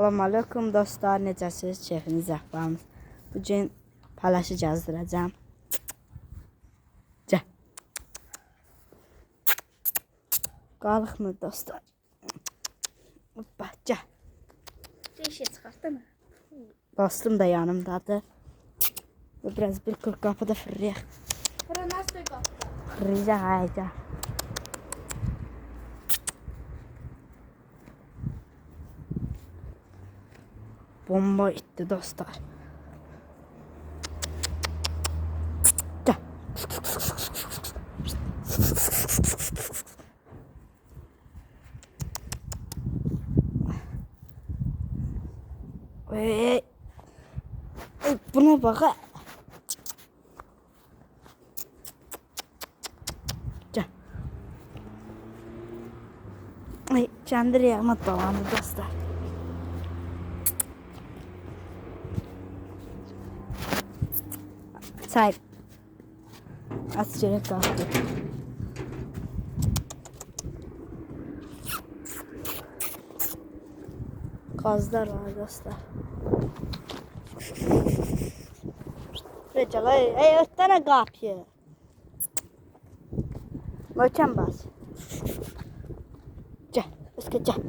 Selamünaleyküm dostlar, necəsiniz? Keyfiniz əhvalınız. Bugün paylaşı yazdıracağım. Gəl. Qalxmır dostlar. Hoppa, gəl. Değişe çıxartdın mı? Dostum da yanımdadır. Biraz bir kırk kapıda fırlayaq. Bura nasıl qapıda? Fırlayacaq, hay gəl. Bomba itti dostlar. Gel. Ey, buna bak. Gel. Ay, kendi reyağıma dolandı dostlar. Sahip. Az çörek kalktı. Gazlar var dostlar. Recep, ey öttene kapıyı. Mökəm bas. Gel, Özge gel.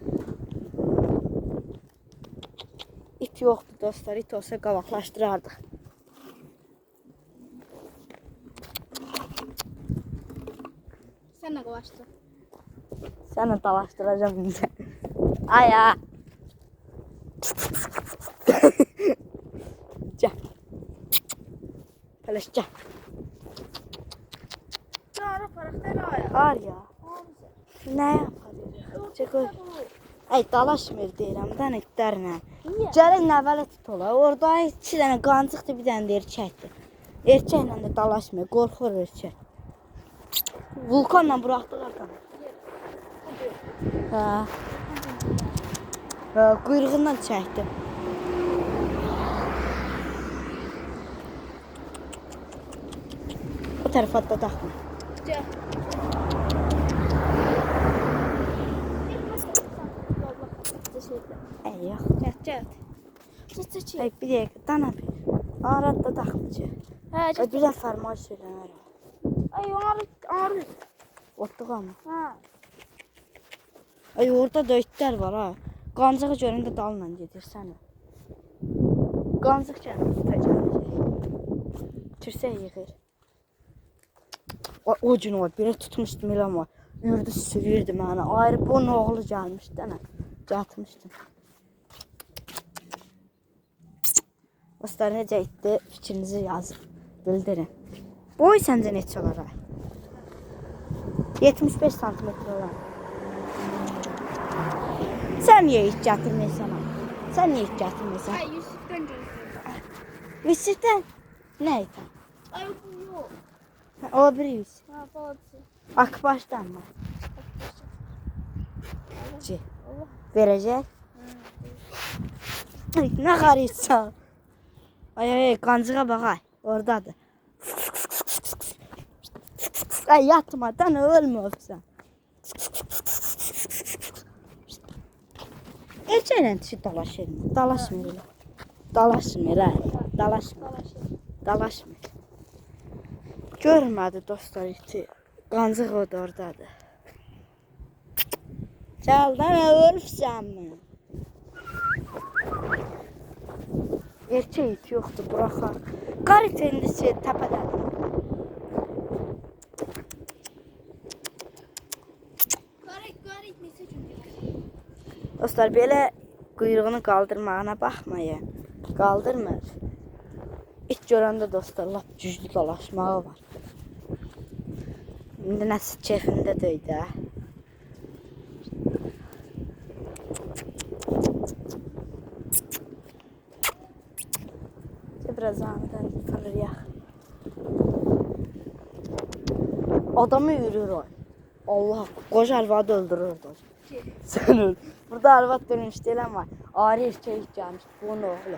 İt yoktu dostlar, it olsa qavaqlaşdırardıq. Sen ne qavaşdın? Səni dalaşdıracağım indi. Aya. Gel. Pələş gel. Çağrı parakter aya. Var ya. Ne yaparıq? Çəkək. Ay dalaşmır deyirəm dən itlərlə. Niyə? Gəlin nəvələ tut ola. Orada 2 dənə qancıqdır, bir dənə də erkəkdir. Erkəklə də dalaşmır, qorxur erkək. Vulkanla buraxdılar da. Ha. Ha, quyruğundan çəkdim. O tərəfə da taxma. Gel. Ey yox. Gel. Çek. Ay bir dəqiqə, dana bir. Arada taxmayacaq. Ha, Ay bir də fərman söylənər. Ay ağrı. Otluq ama. Ha. Ay orada da itlər var ha. Qancığı görəndə dalla gedirsən. Qancıq gəlmir tutacaq. Türsə yığır. O gün o biri tutmuşdum elə ama yürüdü sürürdü mənə. Ayrı bunun oğlu gəlmişdi ana. Yatmışdım. Dostlar necə itdi? Fikrinizi yazın. Bildirin. Boy səncə neçə olar? 75 santimetr olar. Sən niyə it gətirmirsən? Sən niyə it gətirmirsən? Ay Yusuf'tan gözüküyor. Yusuf'dan nə it? Ay bu yok. O biri Yusuf. Ha babası. Akbaşdan mı? Ci. Allah. Verəcək. Ay, nə qarıysan? Ay, qancığa bax ay. Oradadır. Ay, yatmadan ölmürsən. Erkəklə dişi dalaşır mı? Dalaşmır elə. Dalaşmır, ay. Dalaşmır. Görmədi dostlar iti. Qancıq o da oradadır. Gəldən ölürsən mi? Erkək it yoxdur, buraxaq. Qar iti indisi təpədədir. Garip neyse çünkü. Dostlar belə quyruğunu qaldırmağına baxmayın. Qaldırmır. İt görəndə dostlar lap güclü dalaşmağı var. İndi nəsə keyfində deyil də. Biraz anıdan fırlayaq. Adamı yürür o. Allah, qoca arvadı öldürür. Sen öl. Burada arvad dönmüş değil ama ağrı erkek gelmiş. Bunun oğlu.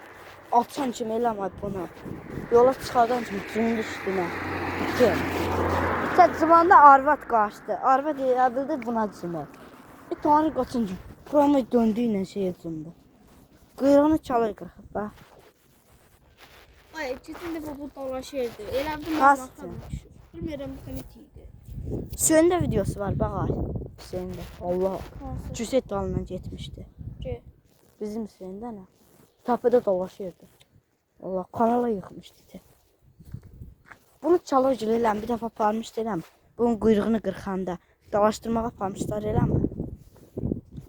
Açan kimi eləmə bunu. Yola çıxardan kimi cümün üstünə. İki. Sən cımanda arvad qaçdı. Arvad elə bildi buna cımı. Tanrı qaçıncı. Buramı döndüylə şeyə cımdı. Quyruğunu çalır qırxıb bax. Ay, keçən dəfə bu dolaşırdı. Elə bir Qazdı. düşür. Bilmirəm bu kimi idi. Hüseynin də videosu var bax ay. Hüseyin də. Allah. Hansı? Cüset dalından getmişdi. Ki. Bizim Hüseyin də nə? Tapıda dolaşırdı. Allah kanala yıxmışdı. Bunu çalır gələn bir dəfə aparmışdı eləmi? Bunun quyruğunu qırxanda dalaşdırmağa aparmışlar eləmi?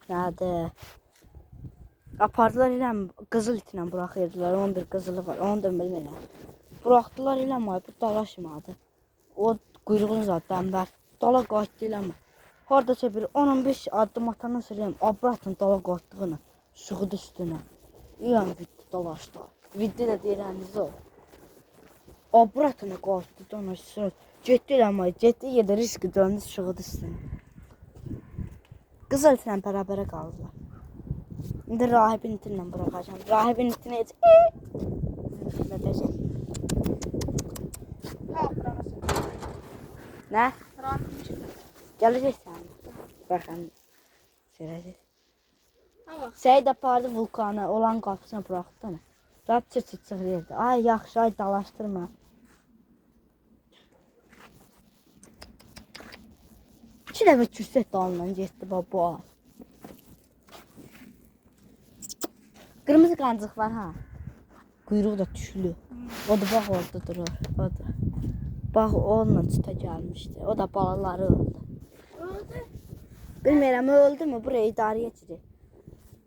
Nədir? Apardılar eləmi? Qızıl itinə buraxırdılar. Onun bir qızılı var. Onu da bilmirəm. Buraxdılar eləmi? Bu dalaşmadı. O quyruğunu zaten bəmbər. Dala qayıtdı eləmi? Haradasa bir 10-15 addım atandan sonra deyəm, abratın dala qayıtdığını şuğud üstünə. İlan bitti dalaşdı. Viddi də deyirəniz o. Abratını qayıtdı danışsın. Getdi eləmi? Getdi yerdə riski döndü şuğud üstünə. Qızıl itinə bərabərə qaldılar. İndi rahibin itinlə buraxacağım. Rahibin itinə heç... Ne diyecek? Nə? Gələcəksən. Baxın. Sürəcək. Hava. Səyid apardı vulkanı olan qapısına buraxdı onu. Rab çıt-çıt çıxırdı. Ay yaxşı, ay dalaşdırma. İki dəfə kürsət dalından getdi bu ay. Qırmızı qancıq var ha. Quyruğu da tüşlü. O da bax orada durur. O da. Bax onunla çıta gəlmişdi. O da balaları öldü. Öldü. Bilmirəm öldü mü? Buraya idarə etdi.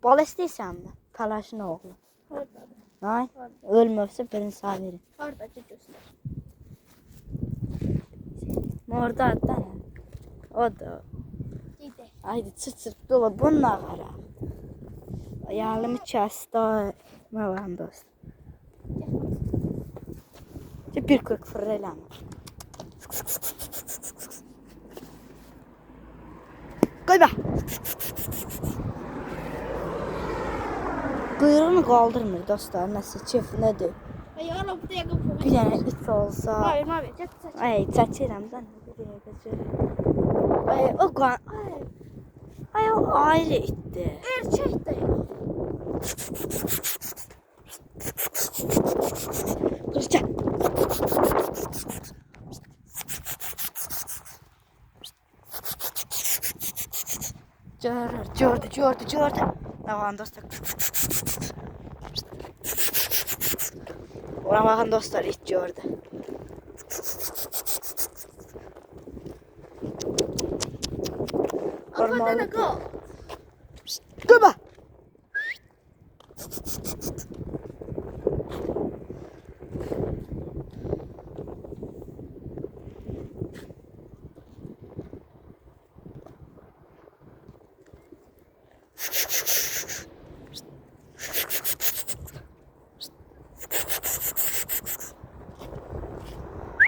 Bala istəyirsənmi? Təlaşın oğlu. Oradadır. Ay, ölmürsə birini sağ verin. Oradakı göstər. Orada da. O da. Gidi. Haydi çıt-çıt dolu bununla qara. Ayağımı kəsdi. Məvən dost. Bir kırk fırlayalım. Koy be. Quyruğunu qaldırmır dostlar. Nəsə kef nədir? Ay, ana bu dəqiqə bu. Bir dənə it olsa. Mavi, mavi. Çək, çək. Ay, çəkirəm sən. Bir dəqiqə görüm. Ay, o qan. Ay, o ayrı itdi. Erkək də. Qırçaq. Gördü. Bakın dostlar. Ona bakın dostlar, it gördü. Orada qal. Qıba.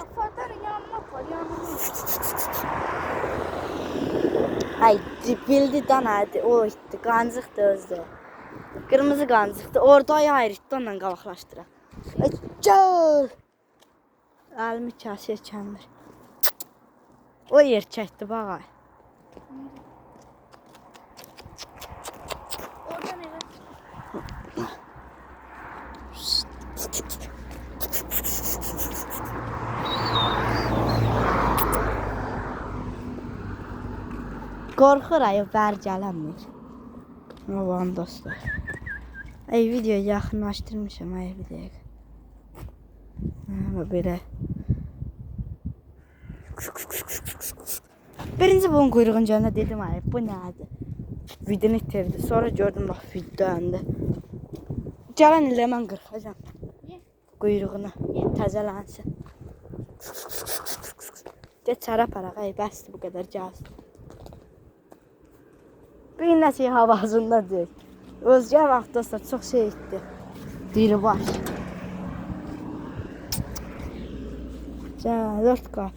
Afardan yanına koy, yanına. Ay, bildi hadi o itdi. Qancıq da özü. Qırmızı qancıqdı. Orada ayrıtdı onunla qabaqlaşdıraq. Ay, gör. Əlimi kəsir kəmir. O erkəkdir bax ay. Oradan elə. Qorxur ay, o bər gələnmir. Aman dostlar. Ay, videoyu yaxınlaşdırmışam ay bir dəqiqə. Belə. Birinci bunun quyruğun canına dedim ay, bu nədir? Vidini itirdi. Sonra gördüm bax vidləndi. Gələn ilə mən qırxacam. Quyruğunu təzələnsin. Get çaraparaq ay, bəsdir bu qədər gəlsin. Bir nəsə havasında deyil. Özgə vaxt dostlar çox şey etdi. Diri var. Dört qap.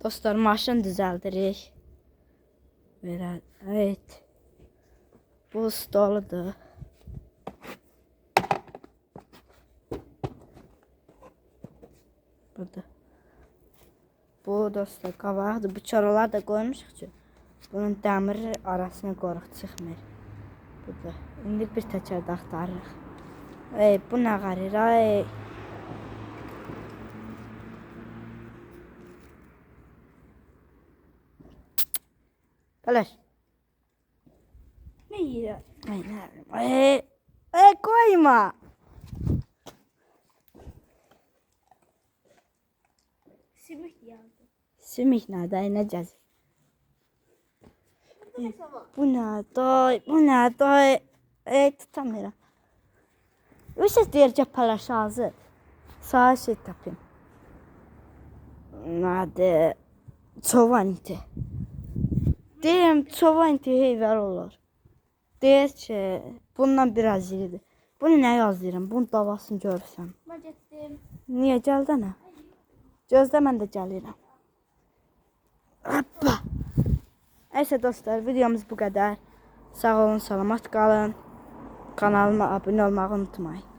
Dostlar maşın düzəldirik. Belə, evet. Bu stoludur. Burada. Bu dostlar qabağıdır. Bu çaralar da qoymuşuq ki, Bunun dəmiri arasına qoruq çıxmır. Budur. İndi bir təkərdə axtarırıq. Ey, bu nə qarır, ay. Gələr. Ne yiyor? Ay, nə bilim. Ay, qoyma. Simit yazdı. Sümük nədir, ay, nə gəzir? Ne sabah? Bu nə, day, bu nə, day. Ey, tutamıram. Üstəz deyir ki, palaş hazır. Sağa şey tapayım. Nədir? Çoban iti. Deyirəm, çoban iti heyvər olur. Deyir ki, bundan biraz iridir. Bunu nə yazıram? Bunun davasını görürsən. Ben gittim. Niyə gəldənə? Gözlə, mən də gəlirəm. Hoppa. Nəysə dostlar, videomuz bu qədər. Sağ olun, salamat qalın. Kanalıma abunə olmağı unutmayın.